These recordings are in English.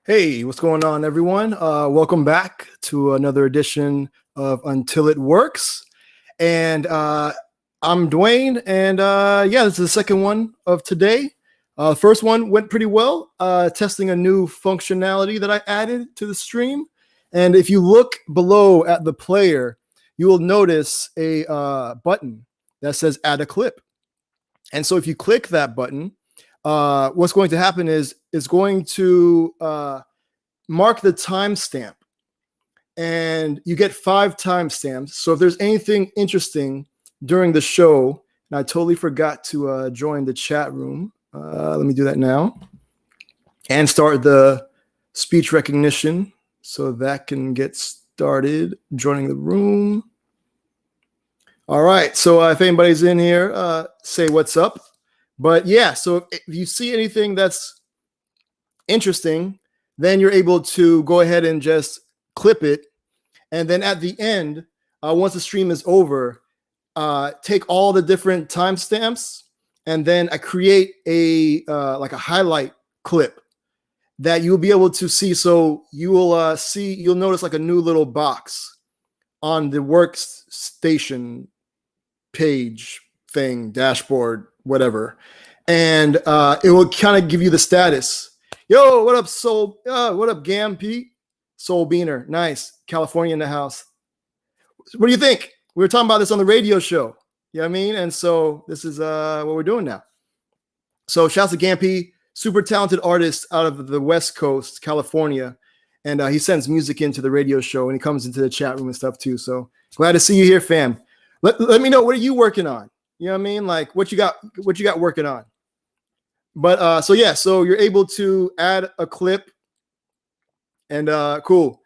Hey, what's going on, everyone? Welcome back to another edition of Until It Works. And I'm Dwayne, and yeah, this is the second one of today. First one went pretty well, testing a new functionality that I added to the stream. And if you look below at the player, you will notice a button that says Add a Clip. And so if you click that button, what's going to happen is it's going to mark the timestamp, and you get 5 timestamps. So if there's anything interesting during the show, and I totally forgot to join the chat room. Let me do that now and start the speech recognition so that can get started. Joining the room. All right. So if anybody's in here, say what's up. But yeah, so if you see anything that's interesting, then you're able to go ahead and just clip it. And then at the end, once the stream is over, take all the different timestamps, and then I create a like a highlight clip that you'll be able to see. So you will you'll notice like a new little box on the workstation page thing, dashboard, whatever. And it will kind of give you the status. Yo, what up, Soul? What up, Gam Pete? Soul Beaner, nice. California in the house. What do you think? We were talking about this on the radio show. You know what I mean? And so this is what we're doing now. So shouts to Gampy, super talented artist out of the West Coast, California. And he sends music into the radio show, and he comes into the chat room and stuff too. So glad to see you here, fam. Let me know, what are you working on? You know what I mean? Like what you got working on. But so yeah, so you're able to add a clip, and cool.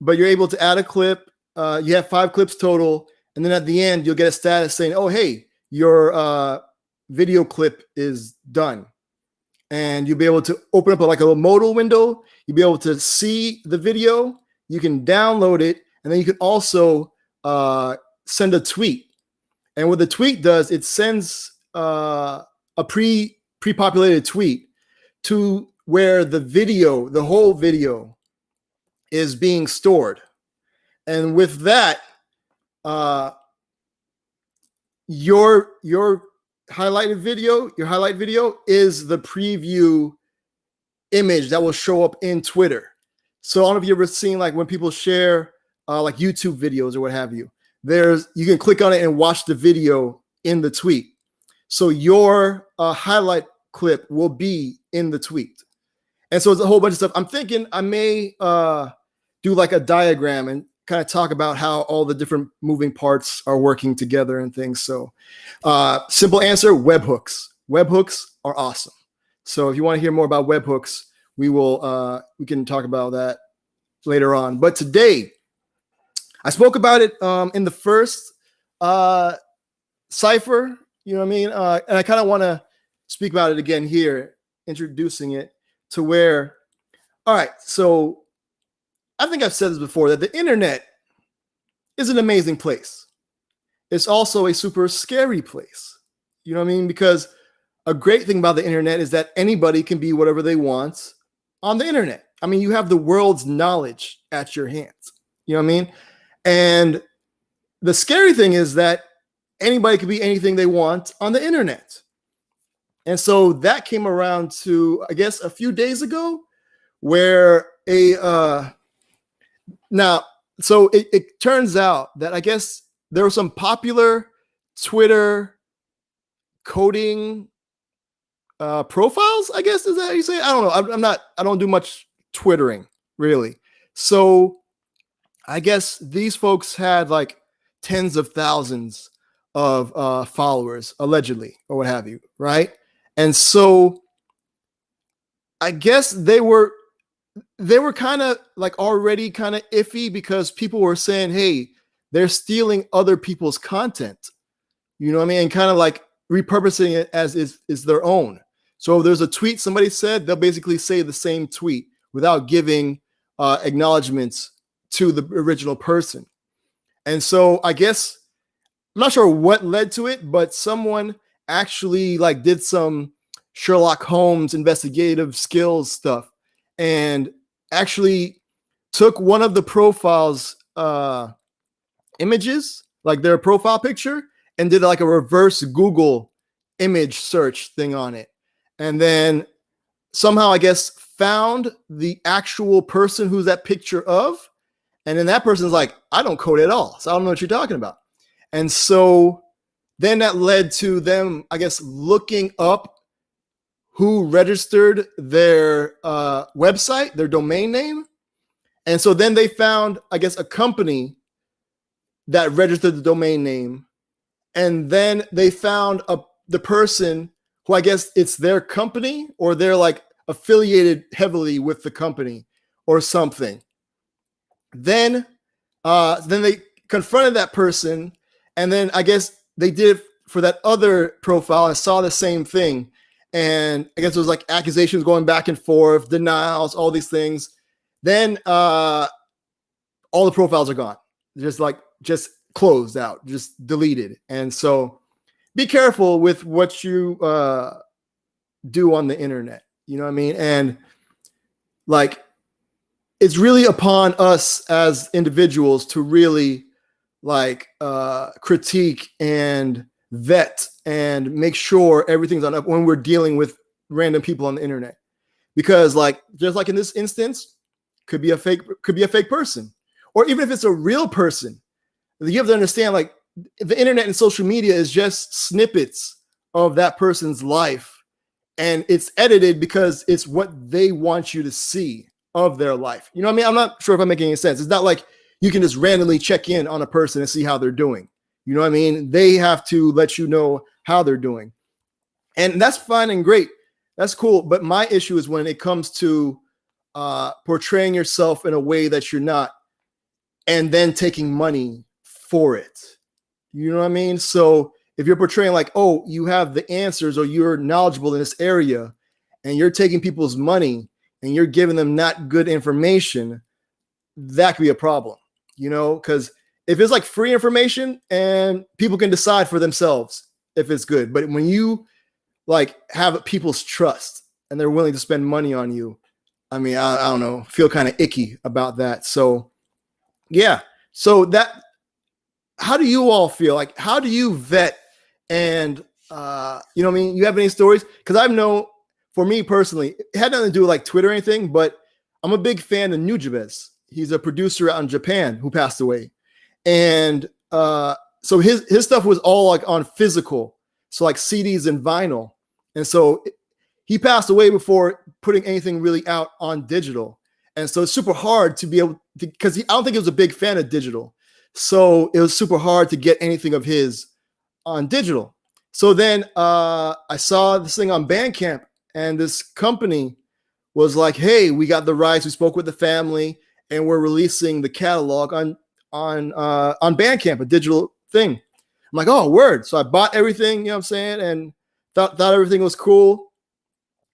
But you're able to add a clip. You have 5 clips total, and then at the end you'll get a status saying, "Oh, hey, your video clip is done." And you'll be able to open up like a little modal window. You'll be able to see the video. You can download it, and then you can also send a tweet. And what the tweet does, it sends a pre-populated tweet to where the whole video is being stored. And with that, your highlight video is the preview image that will show up in Twitter. So I don't know if you've ever seen like when people share like YouTube videos or what have you. You can click on it and watch the video in the tweet. So your highlight clip will be in the tweet. And so it's a whole bunch of stuff. I'm thinking I may do like a diagram and kind of talk about how all the different moving parts are working together and things. So simple answer, webhooks. Webhooks are awesome. So if you want to hear more about webhooks, we can talk about that later on. But today, I spoke about it in the first cipher, you know what I mean? And I kind of want to speak about it again here, introducing it to where, all right, so I think I've said this before, that the internet is an amazing place. It's also a super scary place. You know what I mean? Because a great thing about the internet is that anybody can be whatever they want on the internet. I mean, you have the world's knowledge at your hands. You know what I mean? And the scary thing is that anybody can be anything they want on the internet. And so that came around to, I guess, a few days ago, where so it turns out that I guess there were some popular Twitter coding profiles, I guess, is that how you say it? I don't know. I don't do much Twittering, really. So I guess these folks had like tens of thousands of followers, allegedly, or what have you, right? And so I guess they were kind of like already kind of iffy, because people were saying, hey, they're stealing other people's content, you know what I mean? And kind of like repurposing it as is their own. So if there's a tweet somebody said, they'll basically say the same tweet without giving acknowledgments to the original person. And so I guess, I'm not sure what led to it, but someone actually like did some Sherlock Holmes investigative skills stuff and actually took one of the profiles images, like their profile picture, and did like a reverse Google image search thing on it. And then somehow, I guess, found the actual person who's that picture of. And then that person's like, I don't code at all, so I don't know what you're talking about. And so then that led to them, I guess, looking up who registered their website, their domain name. And so then they found, I guess, a company that registered the domain name. And then they found the person who, I guess it's their company, or they're like affiliated heavily with the company or something. Then they confronted that person, and then I guess they did it for that other profile and saw the same thing. And I guess it was like accusations going back and forth, denials, all these things. Then all the profiles are gone, just closed out, just deleted. And so be careful with what you do on the internet. You know what I mean? And like, it's really upon us as individuals to really like critique and vet and make sure everything's on up when we're dealing with random people on the internet. Because like, just like in this instance, could be a fake person. Or even if it's a real person, you have to understand, like, the internet and social media is just snippets of that person's life, and it's edited because it's what they want you to see of their life. You know what I mean? I'm not sure if I'm making any sense. It's not like you can just randomly check in on a person and see how they're doing. You know what I mean? They have to let you know how they're doing. And that's fine and great. That's cool. But my issue is when it comes to portraying yourself in a way that you're not, and then taking money for it. You know what I mean? So if you're portraying like, oh, you have the answers, or you're knowledgeable in this area, and you're taking people's money and you're giving them not good information, that could be a problem, you know? Because if it's like free information and people can decide for themselves if it's good, but when you like have people's trust and they're willing to spend money on you, I mean, I don't know, feel kind of icky about that. So yeah. So that, how do you all feel? Like, how do you vet? And, you know what I mean? You have any stories? Because I know, for me personally, it had nothing to do with like Twitter or anything, but I'm a big fan of Nujabes. He's a producer out in Japan who passed away. And so his stuff was all like on physical, so like CDs and vinyl. And so he passed away before putting anything really out on digital. And so it's super hard to be able to, because I don't think he was a big fan of digital. So it was super hard to get anything of his on digital. So then I saw this thing on Bandcamp, and this company was like, hey, we got the rights. We spoke with the family, and we're releasing the catalog on Bandcamp, a digital thing. I'm like, oh, word. So I bought everything, you know what I'm saying, and thought everything was cool.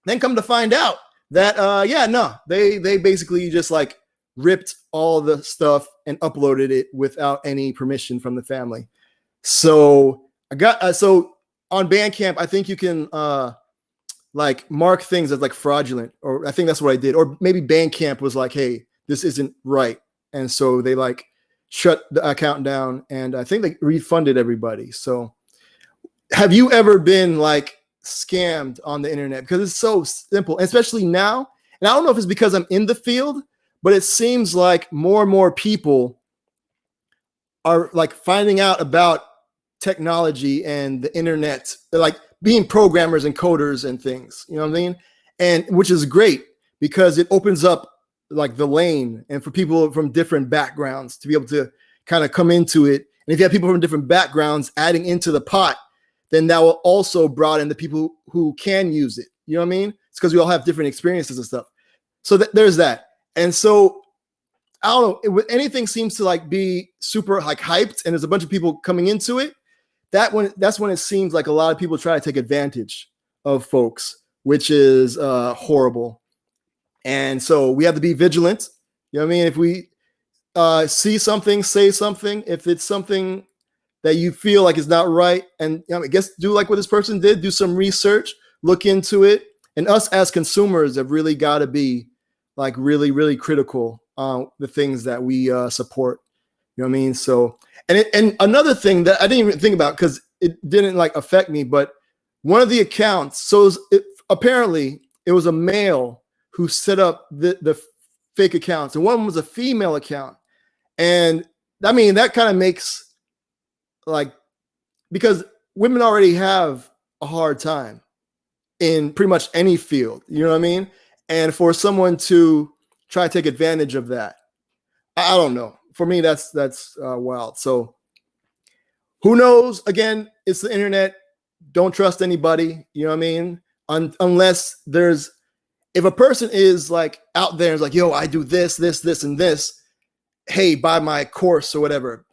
Then come to find out that, they basically just like ripped all the stuff and uploaded it without any permission from the family. So I got, so on Bandcamp, I think you can like mark things as like fraudulent, or I think that's what I did. Or maybe Bandcamp was like, hey, this isn't right. And so they like shut the account down, and I think they refunded everybody. So have you ever been like scammed on the internet? Because it's so simple, especially now. And I don't know if it's because I'm in the field, but it seems like more and more people are like finding out about technology and the internet. They're like being programmers and coders and things, you know what I mean? And which is great, because it opens up like the lane, and for people from different backgrounds to be able to kind of come into it. And if you have people from different backgrounds adding into the pot, then that will also broaden the people who can use it. You know what I mean? It's because we all have different experiences and stuff. So there's that. And so I don't know, anything seems to like be super like hyped, and there's a bunch of people coming into it. That's when it seems like a lot of people try to take advantage of folks, which is horrible. And so we have to be vigilant. You know what I mean? If we see something, say something. If it's something that you feel like is not right, and I guess do like what this person did, do some research, look into it. And us as consumers have really got to be like really, really critical on the things that we support. You know what I mean? So, and another thing that I didn't even think about because it didn't like affect me, but one of the accounts, so apparently it was a male who set up the fake accounts, and one was a female account. And I mean, that kind of makes like, because women already have a hard time in pretty much any field, you know what I mean? And for someone to try to take advantage of that, I don't know. For me, that's wild. So who knows? Again, it's the internet. Don't trust anybody. You know what I mean? Unless if a person is like out there and is like, yo, I do this, this, this, and this. Hey, buy my course or whatever.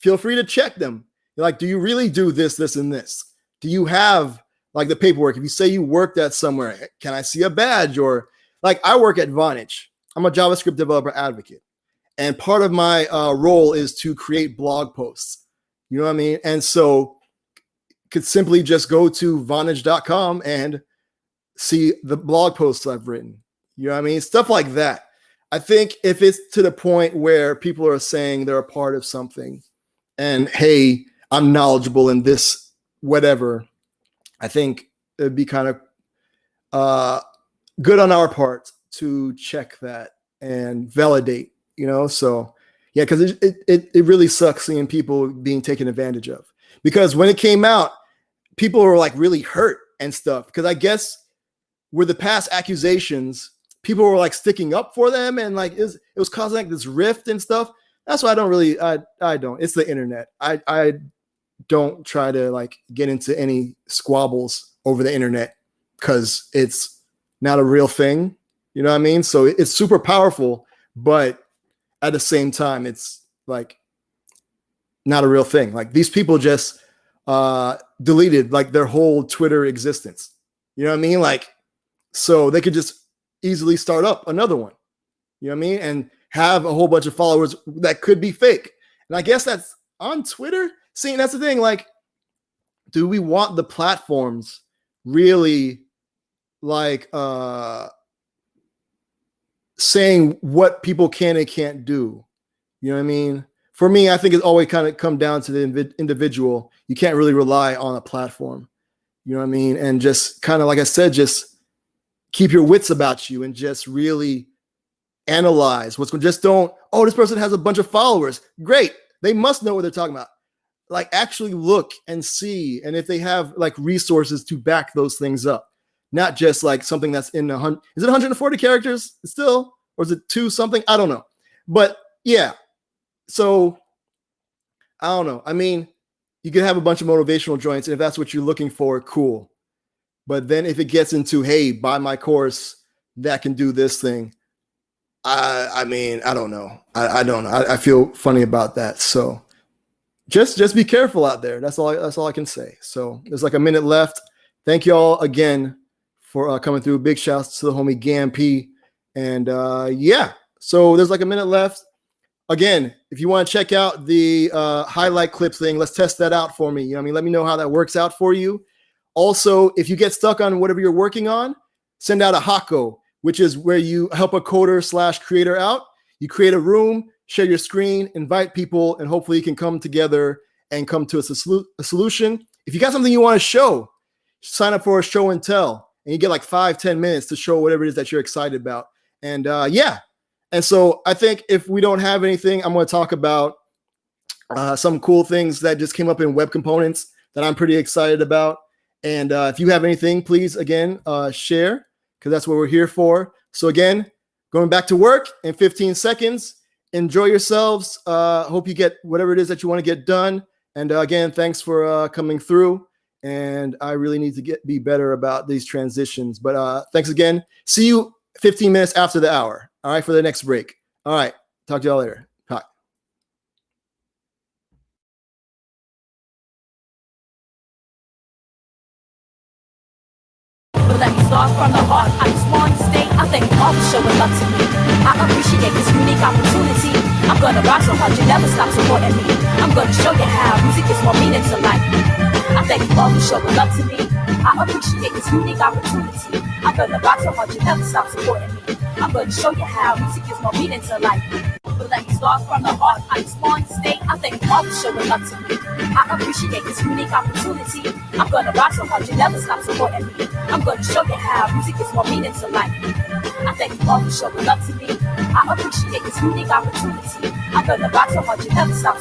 Feel free to check them. You're like, do you really do this, this, and this? Do you have like the paperwork? If you say you worked at somewhere, can I see a badge? Or like I work at Vonage. I'm a JavaScript developer advocate. And part of my role is to create blog posts. You know what I mean? And so could simply just go to vonage.com and see the blog posts I've written. You know what I mean? Stuff like that. I think if it's to the point where people are saying they're a part of something and, hey, I'm knowledgeable in this, whatever, I think it'd be kind of good on our part to check that and validate, you know? So yeah, because it really sucks seeing people being taken advantage of. Because when it came out, people were like really hurt and stuff. Because I guess with the past accusations, people were like sticking up for them, and like it was causing like this rift and stuff. That's why I don't really, I don't. It's the internet. I don't try to like get into any squabbles over the internet because it's not a real thing. You know what I mean? So it's super powerful, but at the same time, it's like not a real thing. Like these people just deleted like their whole Twitter existence. You know what I mean? Like, so they could just easily start up another one. You know what I mean? And have a whole bunch of followers that could be fake. And I guess that's on Twitter. See, that's the thing. Like, do we want the platforms really like saying what people can and can't do? You know what I mean? For me, I think it's always kind of come down to the individual. You can't really rely on a platform. You know what I mean? And just kind of, like I said, just keep your wits about you and just really analyze what's going. Just don't, oh, this person has a bunch of followers. Great. They must know what they're talking about. Like actually look and see. And if they have like resources to back those things up, not just like something that's in is it 140 characters still? Or is it 2 something? I don't know. But yeah. So I don't know. I mean, you can have a bunch of motivational joints, and if that's what you're looking for, cool. But then if it gets into, hey, buy my course that can do this thing, I mean, I don't know. I don't know. I feel funny about that. So just be careful out there. That's all I can say. So there's like a minute left. Thank you all again for coming through. Big shouts to the homie Gampy. And yeah, so there's like a minute left. Again, if you want to check out the highlight clips thing, let's test that out for me. You know what I mean? Let me know how that works out for you. Also, if you get stuck on whatever you're working on, send out a Hako, which is where you help a coder/creator out. You create a room, share your screen, invite people, and hopefully you can come together and come to a solution. If you got something you want to show, sign up for a show and tell, and you get like 5-10 minutes to show whatever it is that you're excited about. And yeah. And so I think if we don't have anything, I'm going to talk about some cool things that just came up in web components that I'm pretty excited about. And if you have anything, please, again, share, because that's what we're here for. So again, going back to work in 15 seconds. Enjoy yourselves. Hope you get whatever it is that you want to get done. And again, thanks for coming through. And I really need to be better about these transitions. But thanks again. See you 15 minutes after the hour. All right, for the next break. All right, talk to y'all later. Bye. But let me start from the heart. I just want to stay. I thank you all for showing love to me. I appreciate this unique opportunity. I'm gonna rock so hard you never stop supporting me. I'm gonna show you how music is more meaning to life. I thank you all for showing love to me. I appreciate this unique opportunity. I'm gonna rock so hard you never stop supporting me. I'm gonna show you how music gives more meaning to life. But let me start from the heart. I just want to stay. I thank you all for showing love to me. I appreciate this unique opportunity. I'm gonna rock so hard you never stop supporting me. I'm gonna show you how music gives more meaning to life. I thank you all for showing love to me. I appreciate this unique opportunity. I'm gonna rock so hard you never stop